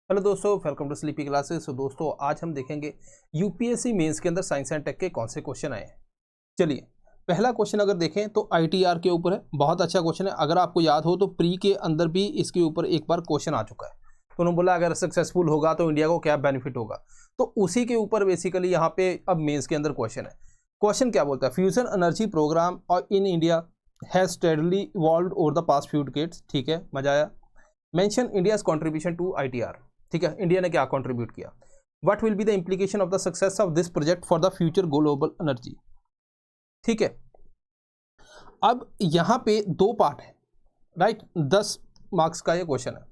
Hello दोस्तों, welcome to sleepy classes. तो दोस्तों आज हम देखेंगे यूपीएससी मेंस के अंदर साइंस एंड टेक के कौन से क्वेश्चन आए हैं। चलिए, पहला क्वेश्चन अगर देखें तो आईटीआर के ऊपर है। बहुत अच्छा क्वेश्चन है। अगर आपको याद हो तो प्री के अंदर भी इसके ऊपर एक बार क्वेश्चन आ चुका है। तो उन्होंने बोला अगर सक्सेसफुल होगा तो इंडिया को क्या बेनिफिट होगा, तो उसी के ऊपर बेसिकली यहाँ पे अब मेंस के अंदर क्वेश्चन है। क्वेश्चन क्या बोलता है, फ्यूजन एनर्जी प्रोग्राम और in India has steadily evolved over the past few decades. ठीक है, मजा आया। Mention India's contribution to ITER. ठीक है, इंडिया ने क्या कंट्रीब्यूट किया। What will be the implication of the success of this project for the future global energy. ठीक है, अब यहां पे दो पार्ट है, राइट। 10 मार्क्स का ये क्वेश्चन है।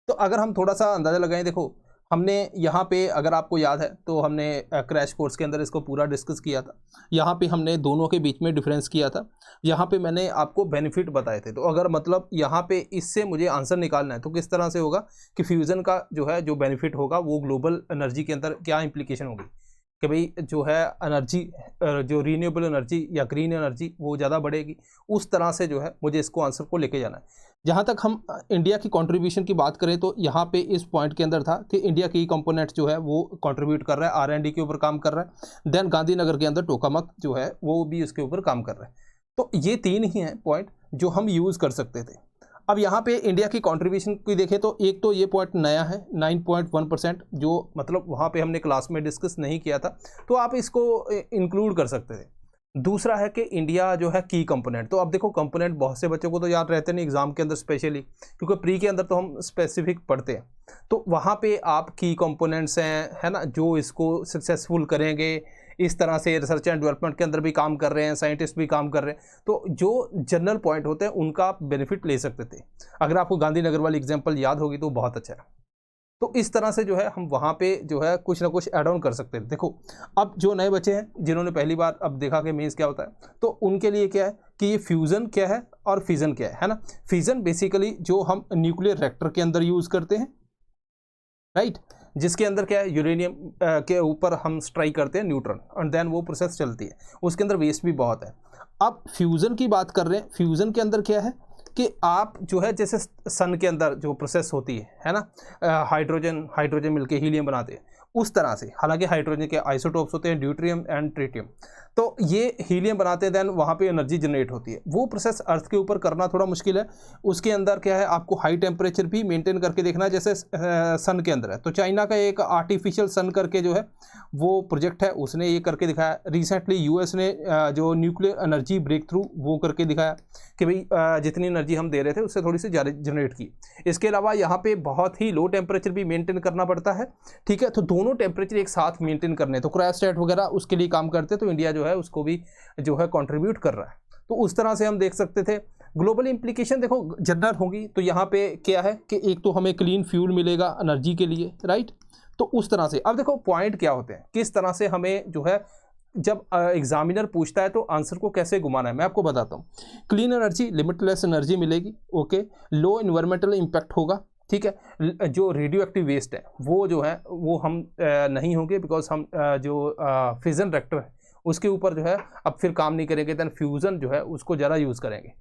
तो अगर हम थोड़ा सा अंदाजा लगाएं, देखो हमने यहाँ पे अगर आपको याद है तो हमने क्रैश कोर्स के अंदर इसको पूरा डिस्कस किया था। यहाँ पे हमने दोनों के बीच में डिफरेंस किया था। यहाँ पे मैंने आपको बेनिफिट बताए थे। तो अगर मतलब यहाँ पे इससे मुझे आंसर निकालना है तो किस तरह से होगा कि फ्यूज़न का जो है जो बेनिफिट होगा वो ग्लोबल एनर्जी के अंदर क्या इंप्लीकेशन होगी कि भाई जो है एनर्जी, जो रीन्यूएबल एनर्जी या ग्रीन एनर्जी वो ज़्यादा बढ़ेगी। उस तरह से जो है मुझे इसको आंसर को लेके जाना है। जहाँ तक हम इंडिया की कंट्रीब्यूशन की बात करें तो यहाँ पे इस पॉइंट के अंदर था कि इंडिया की कंपोनेंट जो है वो कंट्रीब्यूट कर रहा है, आर&डी के ऊपर काम कर रहा है। देन गांधीनगर के अंदर टोकामक जो है वो भी इसके ऊपर काम कर रहा है। तो ये तीन ही हैं पॉइंट जो हम यूज़ कर सकते थे। अब यहाँ पे इंडिया की कंट्रीब्यूशन की देखें तो एक तो ये पॉइंट नया है 9.1%, जो मतलब वहाँ पे हमने क्लास में डिस्कस नहीं किया था, तो आप इसको इंक्लूड कर सकते थे। दूसरा है कि इंडिया जो है की कंपोनेंट। तो अब देखो कंपोनेंट बहुत से बच्चों को तो याद रहते नहीं एग्जाम के अंदर स्पेशली, क्योंकि प्री के अंदर तो हम स्पेसिफिक पढ़ते हैं। तो वहाँ पे आप की कंपोनेंट्स हैं, है ना, जो इसको सक्सेसफुल करेंगे। इस तरह से रिसर्च एंड डेवलपमेंट के अंदर भी काम कर रहे हैं, साइंटिस्ट भी काम कर रहे हैं। तो जो जनरल पॉइंट होते हैं उनका आप बेनिफिट ले सकते थे। अगर आपको गांधीनगर वाली एग्जाम्पल याद होगी तो बहुत अच्छा है। तो इस तरह से जो है हम वहाँ पे जो है कुछ ना कुछ ऐड ऑन कर सकते हैं। देखो अब जो नए बच्चे हैं जिन्होंने पहली बार अब देखा कि मीन्स क्या होता है, तो उनके लिए क्या है कि ये फ्यूज़न क्या है और फिजन क्या है ना। फिजन बेसिकली जो हम न्यूक्लियर रिएक्टर के अंदर यूज़ करते हैं, राइट, जिसके अंदर क्या है यूरेनियम के ऊपर हम स्ट्राइक करते हैं न्यूट्रॉन और देन वो प्रोसेस चलती है। उसके अंदर वेस्ट भी बहुत है। अब फ्यूज़न की बात कर रहे हैं। फ्यूज़न के अंदर क्या है कि आप जो है जैसे सन के अंदर जो प्रोसेस होती है ना, हाइड्रोजन मिलके हीलियम बनाते हैं, उस तरह से। हालांकि हाइड्रोजन के आइसोटोप्स होते हैं, ड्यूट्रियम एंड ट्रिटियम। तो ये हीलियम बनाते हैं, देन वहाँ पे एनर्जी जनरेट होती है। वो प्रोसेस अर्थ के ऊपर करना थोड़ा मुश्किल है। उसके अंदर क्या है, आपको हाई टेम्परेचर भी मेंटेन करके देखना है, जैसे सन के अंदर है। तो चाइना का एक आर्टिफिशियल सन करके जो है वो प्रोजेक्ट है, उसने ये करके दिखाया। रिसेंटली यूएस ने जो न्यूक्लियर एनर्जी ब्रेक थ्रू वो करके दिखाया कि भाई जितनी एनर्जी हम दे रहे थे उससे थोड़ी सी ज़्यादा जनरेट की। इसके अलावा यहाँ पे बहुत ही लो टेम्परेचर भी मेंटेन करना पड़ता है। ठीक है, तो दोनों टेम्परेचर एक साथ मेंटेन करने, तो क्रायोस्टेट वगैरह उसके लिए काम करते, तो इंडिया जो है उसको भी जो है कंट्रीब्यूट कर रहा है। तो उस तरह से हम देख सकते थे। ग्लोबल इंप्लीकेशन देखो जनरल होगी तो यहाँ पे क्या है कि एक तो हमें क्लीन फ्यूल मिलेगा एनर्जी के लिए, राइट। तो उस तरह से अब देखो पॉइंट क्या होते हैं, किस तरह से हमें जो है जब एग्जामिनर पूछता है तो आंसर को कैसे घुमाना है मैं आपको बताता हूँ। क्लीन एनर्जी, लिमिटलेस एनर्जी मिलेगी, ओके। लो इन्वायरमेंटल इम्पैक्ट होगा, ठीक है। जो रेडियो एक्टिव वेस्ट है वो जो है वो हम नहीं होंगे, बिकॉज हम जो फिजन रिएक्टर है उसके ऊपर जो है अब फिर काम नहीं करेंगे, देन फ्यूज़न जो है उसको ज़्यादा यूज़ करेंगे।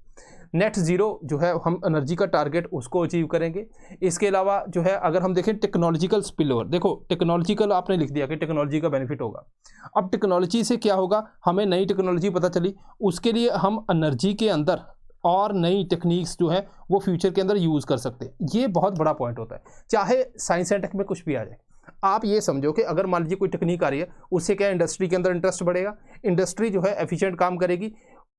नेट ज़ीरो जो है हम एनर्जी का टारगेट उसको अचीव करेंगे। इसके अलावा जो है अगर हम देखें टेक्नोलॉजिकल स्पिल ओवर, देखो टेक्नोलॉजिकल आपने लिख दिया कि टेक्नोलॉजी का बेनिफिट होगा। अब टेक्नोलॉजी से क्या होगा, हमें नई टेक्नोलॉजी पता चली, उसके लिए हम एनर्जी के अंदर और नई टेक्निक्स जो है वो फ्यूचर के अंदर यूज़ कर सकते हैं। ये बहुत बड़ा पॉइंट होता है, चाहे साइंस एंड टेक में कुछ भी आ जाए। आप ये समझो कि अगर मान लीजिए कोई टेक्निक आ रही है, उससे क्या इंडस्ट्री के अंदर इंटरेस्ट बढ़ेगा, इंडस्ट्री जो है एफिशिएंट काम करेगी,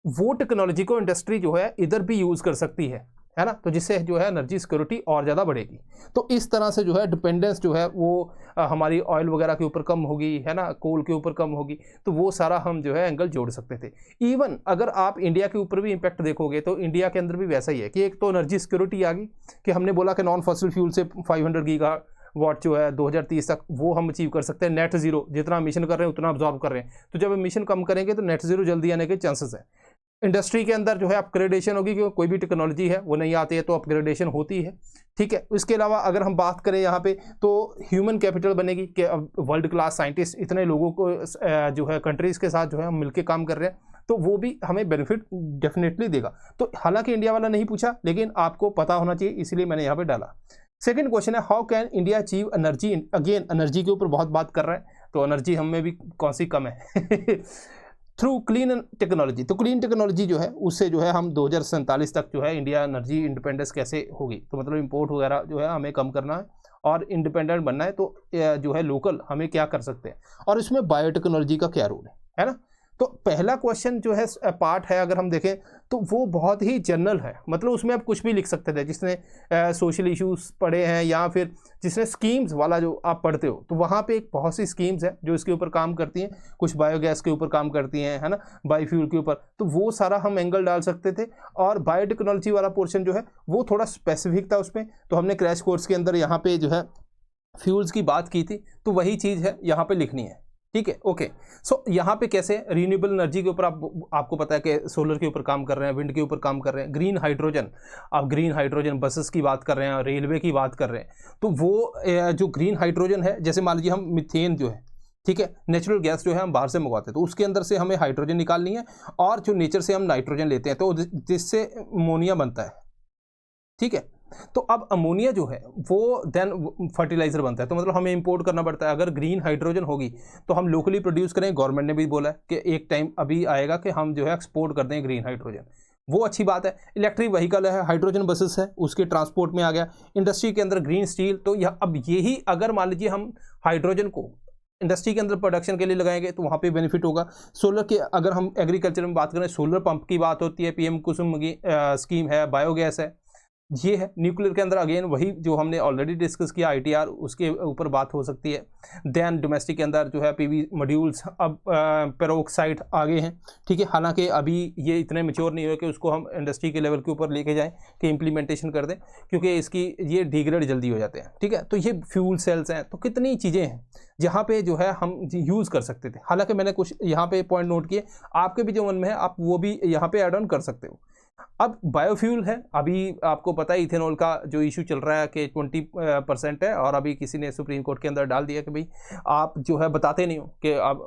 वो टेक्नोलॉजी को इंडस्ट्री जो है इधर भी यूज़ कर सकती है ना। तो जिससे जो है एनर्जी सिक्योरिटी और ज़्यादा बढ़ेगी। तो इस तरह से जो है डिपेंडेंस जो है वो हमारी ऑयल वगैरह के ऊपर कम होगी, है ना, कोल के ऊपर कम होगी। तो वो सारा हम जो है एंगल जोड़ सकते थे। इवन अगर आप इंडिया के ऊपर भी इम्पैक्ट देखोगे तो इंडिया के अंदर भी वैसा ही है कि एक तो एनर्जी सिक्योरिटी आ गई कि हमने बोला कि नॉन फॉसिल फ्यूल से 500 गीगावाट जो है 2030 तक वो हम अचीव कर सकते हैं। नेट जीरो जितना मिशन कर रहे हैं उतना अब्जॉर्व कर रहे हैं, तो जब मिशन कम करेंगे तो नेट जीरो जल्दी आने के चांसेस है। इंडस्ट्री के अंदर जो है अपग्रेडेशन होगी, क्योंकि कोई भी टेक्नोलॉजी है वो नहीं आती है तो अपग्रेडेशन होती है, ठीक है। इसके अलावा अगर हम बात करें यहाँ पे तो ह्यूमन कैपिटल बनेगी कि अब वर्ल्ड क्लास साइंटिस्ट इतने लोगों को जो है कंट्रीज़ के साथ जो है हम मिलके काम कर रहे हैं, तो वो भी हमें बेनिफिट डेफिनेटली देगा। तो हालांकि इंडिया वाला नहीं पूछा, लेकिन आपको पता होना चाहिए, इसलिए मैंने यहाँ पे डाला। सेकंड क्वेश्चन है how can India achieve energy, again energy के ऊपर बहुत बात कर रहा है, तो एनर्जी हम में भी कौन सी कम है थ्रू क्लीन टेक्नोलॉजी। तो क्लीन टेक्नोलॉजी जो है उससे जो है हम 2047 तक जो है इंडिया एनर्जी इंडिपेंडेंस कैसे होगी, तो मतलब इंपोर्ट वगैरह जो है हमें कम करना है और इंडिपेंडेंट बनना है, तो जो है लोकल हमें क्या कर सकते हैं, और इसमें बायोटेक्नोलॉजी का क्या रोल है ना। तो पहला क्वेश्चन जो है पार्ट है अगर हम देखें तो वो बहुत ही जनरल है, मतलब उसमें आप कुछ भी लिख सकते थे, जिसने सोशल इश्यूज पढ़े हैं या फिर जिसने स्कीम्स वाला जो आप पढ़ते हो, तो वहाँ पे एक बहुत सी स्कीम्स है जो इसके ऊपर काम करती हैं, कुछ बायोगैस के ऊपर काम करती हैं, है ना, बायोफ्यूल के ऊपर, तो वो सारा हम एंगल डाल सकते थे। और बायोटेक्नोलॉजी वाला पोर्शन जो है वो थोड़ा स्पेसिफिक था उसमें, तो हमने क्रैश कोर्स के अंदर यहाँ पे जो है फ्यूल्स की बात की थी, तो वही चीज़ है यहाँ पे लिखनी है, ठीक है। ओके, सो यहाँ पे कैसे रीन्यूएबल एनर्जी के ऊपर आपको पता है कि सोलर के ऊपर काम कर रहे हैं, विंड के ऊपर काम कर रहे हैं, ग्रीन हाइड्रोजन, आप ग्रीन हाइड्रोजन बसेस की बात कर रहे हैं, रेलवे की बात कर रहे हैं, तो वो जो ग्रीन हाइड्रोजन है, जैसे मान लीजिए हम मीथेन जो है, ठीक है, नेचुरल गैस जो है हम बाहर से मंगवाते हैं, तो उसके अंदर से हमें हाइड्रोजन निकालनी है, और जो नेचर से हम नाइट्रोजन लेते हैं तो जिससे अमोनिया बनता है, ठीक है। तो अब अमोनिया जो है वो देन फर्टिलाइजर बनता है, तो मतलब हमें इंपोर्ट करना पड़ता है। अगर ग्रीन हाइड्रोजन होगी तो हम लोकली प्रोड्यूस करें, गवर्नमेंट ने भी बोला है कि एक टाइम अभी आएगा कि हम जो है एक्सपोर्ट कर दें ग्रीन हाइड्रोजन, वो अच्छी बात है। इलेक्ट्रिक व्हीकल है, हाइड्रोजन बसेस है, उसके ट्रांसपोर्ट में आ गया। इंडस्ट्री के अंदर ग्रीन स्टील, तो यह अब यही अगर मान लीजिए हम हाइड्रोजन को इंडस्ट्री के अंदर प्रोडक्शन के लिए लगाएंगे तो वहाँ पे बेनिफिट होगा। सोलर के अगर हम एग्रीकल्चर में बात करें, सोलर पंप की बात होती है, पीएम कुसुम की स्कीम है, बायोगैस है, ये है। न्यूक्लियर के अंदर अगेन वही जो हमने ऑलरेडी डिस्कस किया, आईटीआर, उसके ऊपर बात हो सकती है। देन डोमेस्टिक के अंदर जो है पीवी मॉड्यूल्स, अब पेरोक्साइड आगे हैं, ठीक है, हालांकि अभी ये इतने मैच्योर नहीं हुए कि उसको हम इंडस्ट्री के लेवल के ऊपर लेके जाएं कि इम्प्लीमेंटेशन कर दें, क्योंकि इसकी ये डिग्रेड जल्दी हो जाते हैं, ठीक है। तो ये फ्यूल सेल्स हैं, तो कितनी चीज़ें हैं जहाँ पे जो है हम यूज़ कर सकते थे। हालांकि मैंने कुछ यहाँ पे पॉइंट नोट किए, आपके भी जो मन में है आप वो भी यहाँ पे ऐड ऑन कर सकते हो। अब बायोफ्यूल है, अभी आपको पता है इथेनॉल का जो इशू चल रहा है कि 20% है, और अभी किसी ने सुप्रीम कोर्ट के अंदर डाल दिया कि भाई आप जो है बताते नहीं हो कि आप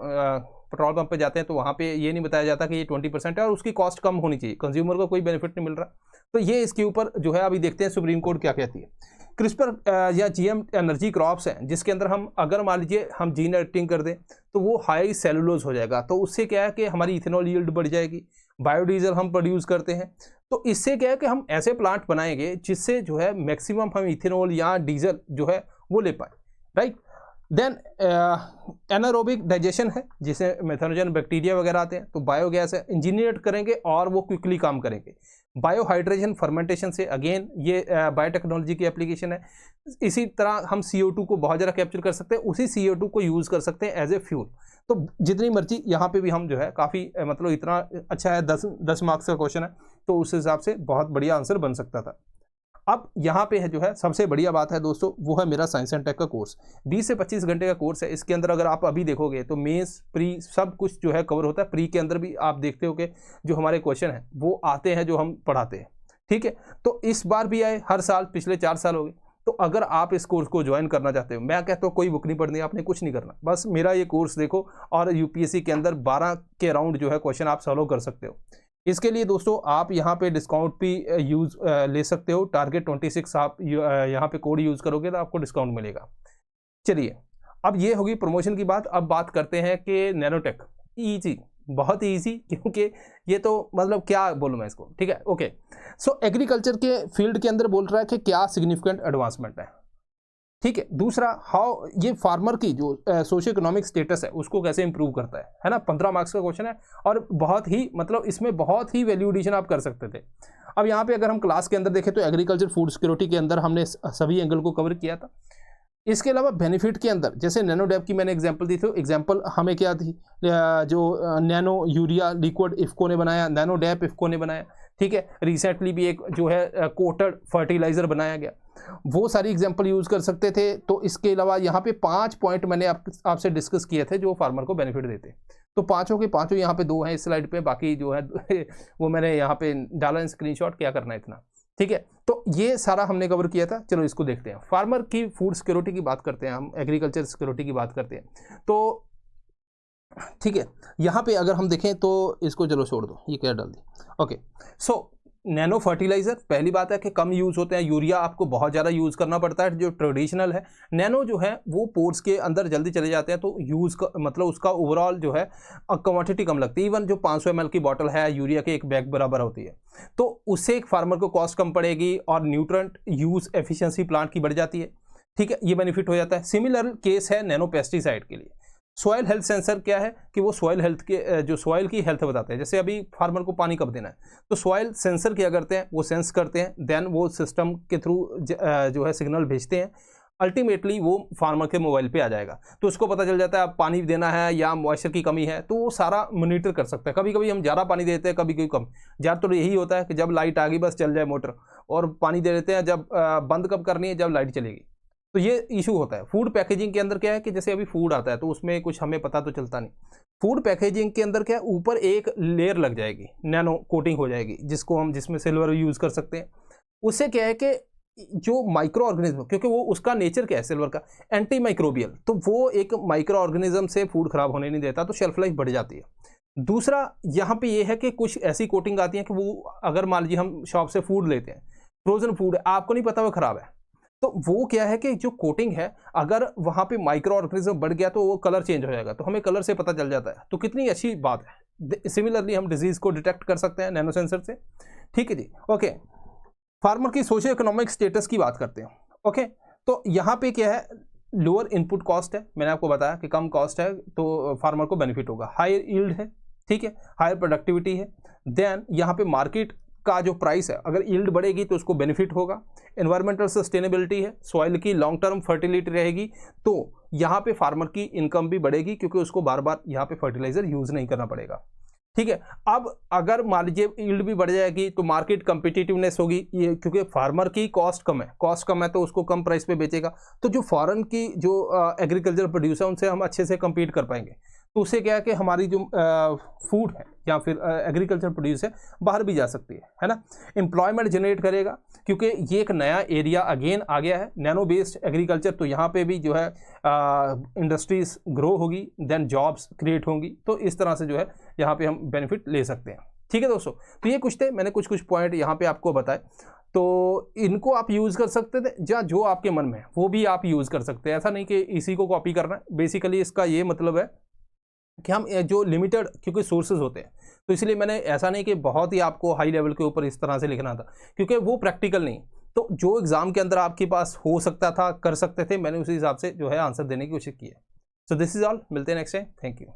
पेट्रोल पंप पे जाते हैं तो वहाँ पे ये नहीं बताया जाता कि ये 20% है और उसकी कॉस्ट कम होनी चाहिए, कंज्यूमर को कोई बेनिफिट नहीं मिल रहा। तो ये इसके ऊपर जो है अभी देखते हैं सुप्रीम कोर्ट क्या कहती है। क्रिस्पर या जीएम एनर्जी क्रॉप्स हैं जिसके अंदर हम अगर मान लीजिए हम जीन एडिटिंग कर दें तो वो हाई सेलुलोज हो जाएगा, तो उससे क्या है कि हमारी इथेनॉल यील्ड बढ़ जाएगी। बायोडीजल हम प्रोड्यूस करते हैं, तो इससे क्या है कि हम ऐसे प्लांट बनाएंगे जिससे जो है मैक्सिमम हम इथेनॉल या डीजल जो है वो ले पाए, राइट। देन एनारोबिक डाइजेशन है, जिससे मेथनोजन बैक्टीरिया वगैरह आते हैं, तो बायोगैस है, इंजीनियर करेंगे और वो क्विकली काम करेंगे। बायोहाइड्रेशन फर्मेंटेशन से, अगेन ये बायोटेक्नोलॉजी की एप्लीकेशन है। इसी तरह हम CO2 को बहुत ज़्यादा कैप्चर कर सकते हैं, उसी CO2 को यूज़ कर सकते हैं एज ए फ्यूल। तो जितनी मर्जी यहाँ पे भी हम जो है काफ़ी मतलब इतना अच्छा है, 10 मार्क्स का क्वेश्चन है, तो उस हिसाब से बहुत बढ़िया आंसर बन सकता था। अब यहाँ पे है जो है सबसे बढ़िया बात है दोस्तों, वो है मेरा साइंस एंड टेक का कोर्स। 20 से 25 घंटे का कोर्स है। इसके अंदर अगर आप अभी देखोगे तो मेंस प्री सब कुछ जो है कवर होता है। प्री के अंदर भी आप देखते हो कि जो हमारे क्वेश्चन हैं वो आते हैं जो हम पढ़ाते हैं, ठीक है। तो इस बार भी आए, हर साल पिछले 4 साल हो गए। तो अगर आप इस कोर्स को ज्वाइन करना चाहते हो, मैं कहता हूँ कोई बुक नहीं पढ़नी, आपने कुछ नहीं करना, बस मेरा ये कोर्स देखो और यूपीएससी के अंदर 12 के राउंड जो है क्वेश्चन आप सॉल्व कर सकते हो। इसके लिए दोस्तों आप यहाँ पे डिस्काउंट भी यूज़ ले सकते हो। टारगेट 26 आप यहाँ पे कोड यूज़ करोगे तो आपको डिस्काउंट मिलेगा। चलिए, अब ये होगी प्रमोशन की बात। अब बात करते हैं कि नैनोटेक ईजी, बहुत ईजी, क्योंकि ये तो मतलब क्या बोलूँ मैं इसको, ठीक है। ओके, सो एग्रीकल्चर के फील्ड के अंदर बोल रहा है कि क्या सिग्निफिकेंट एडवांसमेंट है, ठीक है। दूसरा, हाउ ये फार्मर की जो सोशियो इकोनॉमिक स्टेटस है उसको कैसे इंप्रूव करता है ना। 15 मार्क्स का क्वेश्चन है और बहुत ही मतलब इसमें बहुत ही वैल्यू एडिशन आप कर सकते थे। अब यहाँ पे अगर हम क्लास के अंदर देखें तो एग्रीकल्चर फूड सिक्योरिटी के अंदर हमने सभी एंगल को कवर किया था। इसके अलावा बेनिफिट के अंदर जैसे नैनोडेप की मैंने एग्जांपल दी थी। एग्जांपल हमें क्या थी, जो नैनो यूरिया लिक्विड इफ्को ने बनाया, नैनोडेप इफ्को ने बनाया, ठीक है। रिसेंटली भी एक जो है कोटेड फर्टिलाइजर बनाया गया, वो सारी एग्जांपल यूज़ कर सकते थे। तो इसके अलावा यहाँ पे 5 पॉइंट मैंने आपसे डिस्कस किए थे जो फार्मर को बेनिफिट देते। तो पाँचों के पाँचों यहाँ पे 2 हैं इस स्लाइड पे, बाकी जो है वो मैंने यहाँ पे डाला स्क्रीनशॉट, क्या करना है इतना, ठीक है। तो ये सारा हमने कवर किया था। चलो इसको देखते हैं। फार्मर की फूड सिक्योरिटी की बात करते हैं, हम एग्रीकल्चर सिक्योरिटी की बात करते हैं। तो ठीक है, यहाँ पे अगर हम देखें तो इसको चलो छोड़ दो, ये क्या डाल दी। ओके, सो नैनो फर्टिलाइजर, पहली बात है कि कम यूज़ होते हैं, यूरिया आपको बहुत ज़्यादा यूज़ करना पड़ता है जो ट्रेडिशनल है। नैनो जो है वो पोर्स के अंदर जल्दी चले जाते हैं, तो यूज़ का मतलब उसका ओवरऑल जो है क्वांटिटी कम लगती है। इवन जो 500 ml की बॉटल है यूरिया के एक बैग बराबर होती है, तो उससे एक फार्मर को कॉस्ट कम पड़ेगी और न्यूट्रेंट यूज़ एफिशिएंसी प्लांट की बढ़ जाती है। ठीक है, ये बेनिफिट हो जाता है। सिमिलर केस है नैनो पेस्टिसाइड के लिए। सॉइल हेल्थ सेंसर क्या है कि वो सॉइल हेल्थ के जो सॉइल की हेल्थ बताते हैं। जैसे अभी फार्मर को पानी कब देना है, तो सॉइल सेंसर क्या करते हैं, वो सेंस करते हैं, देन वो सिस्टम के थ्रू जो है सिग्नल भेजते हैं, अल्टीमेटली वो फार्मर के मोबाइल पे आ जाएगा, तो उसको पता चल जाता है अब पानी देना है या मॉइस्चर की कमी है, तो वो सारा मॉनिटर कर सकता है। कभी कभी हम ज़्यादा पानी देते हैं, कभी कभी कम। ज़्यादा तो यही होता है कि जब लाइट आ गई बस चल जाए मोटर, और पानी दे देते हैं जब बंद कब करनी है, जब लाइट चलेगी। तो ये इशू होता है। फूड पैकेजिंग के अंदर क्या है कि जैसे अभी फूड आता है तो उसमें कुछ हमें पता तो चलता नहीं। फूड पैकेजिंग के अंदर क्या है, ऊपर एक लेयर लग जाएगी, नैनो कोटिंग हो जाएगी, जिसमें सिल्वर यूज़ कर सकते हैं। उससे क्या है कि जो माइक्रो ऑर्गेनिज्म, क्योंकि वो उसका नेचर क्या है सिल्वर का, एंटी माइक्रोबियल, तो वो एक माइक्रो ऑर्गेनिज्म से फूड खराब होने नहीं देता, तो शेल्फ लाइफ बढ़ जाती है। दूसरा यहाँ पे ये है कि कुछ ऐसी कोटिंग आती है कि वो अगर मान लीजिए हम शॉप से फूड लेते हैं, फ्रोजन फूड है, आपको नहीं पता वो खराब है, तो वो क्या है कि जो कोटिंग है, अगर वहाँ पे माइक्रो ऑर्गेनिज्म बढ़ गया तो वो कलर चेंज हो जाएगा, तो हमें कलर से पता चल जाता है। तो कितनी अच्छी बात है। सिमिलरली हम डिजीज को डिटेक्ट कर सकते हैं नैनो सेंसर से। ठीक है जी, ओके। फार्मर की सोशियो इकोनॉमिक स्टेटस की बात करते हैं। ओके, तो यहाँ पे क्या है, लोअर इनपुट कॉस्ट है, मैंने आपको बताया कि कम कॉस्ट है तो फार्मर को बेनिफिट होगा। हायर यील्ड है, ठीक है, हायर प्रोडक्टिविटी है। देन यहाँ पे मार्केट का जो प्राइस है, अगर यील्ड बढ़ेगी तो उसको बेनिफिट होगा। एनवायरमेंटल सस्टेनेबिलिटी है, सॉइल की लॉन्ग टर्म फर्टिलिटी रहेगी, तो यहाँ पे फार्मर की इनकम भी बढ़ेगी क्योंकि उसको बार बार यहाँ पे फर्टिलाइजर यूज नहीं करना पड़ेगा। ठीक है, अब अगर मान लीजिए यील्ड भी बढ़ जाएगी तो मार्केट कंपिटिटिवनेस होगी, ये क्योंकि फार्मर की कॉस्ट कम है तो उसको कम प्राइस पे बेचेगा, तो जो फॉरेन की जो एग्रीकल्चर प्रोड्यूसर उनसे हम अच्छे से compete कर पाएंगे। तो उससे क्या है कि हमारी जो फूड है या फिर एग्रीकल्चर प्रोड्यूस है बाहर भी जा सकती है ना। एम्प्लॉयमेंट जनरेट करेगा क्योंकि ये एक नया एरिया अगेन आ गया है, नैनो बेस्ड एग्रीकल्चर, तो यहाँ पे भी जो है इंडस्ट्रीज ग्रो होगी, देन जॉब्स क्रिएट होंगी, तो इस तरह से जो है यहाँ पे हम बेनिफिट ले सकते हैं। ठीक है दोस्तों, तो ये कुछ थे, मैंने कुछ पॉइंट यहाँ पे आपको बताए, तो इनको आप यूज़ कर सकते थे, या जो आपके मन में है वो भी आप यूज़ कर सकते हैं। ऐसा नहीं कि इसी को कॉपी करना है। बेसिकली इसका ये मतलब है कि हम जो लिमिटेड, क्योंकि सोर्सेज होते हैं, तो इसलिए मैंने ऐसा नहीं कि बहुत ही आपको हाई लेवल के ऊपर इस तरह से लिखना था, क्योंकि वो प्रैक्टिकल नहीं। तो जो एग्जाम के अंदर आपके पास हो सकता था, कर सकते थे, मैंने उसी हिसाब से जो है आंसर देने की कोशिश की है। सो दिस इज ऑल, मिलते हैं नेक्स्ट टाइम, थैंक यू।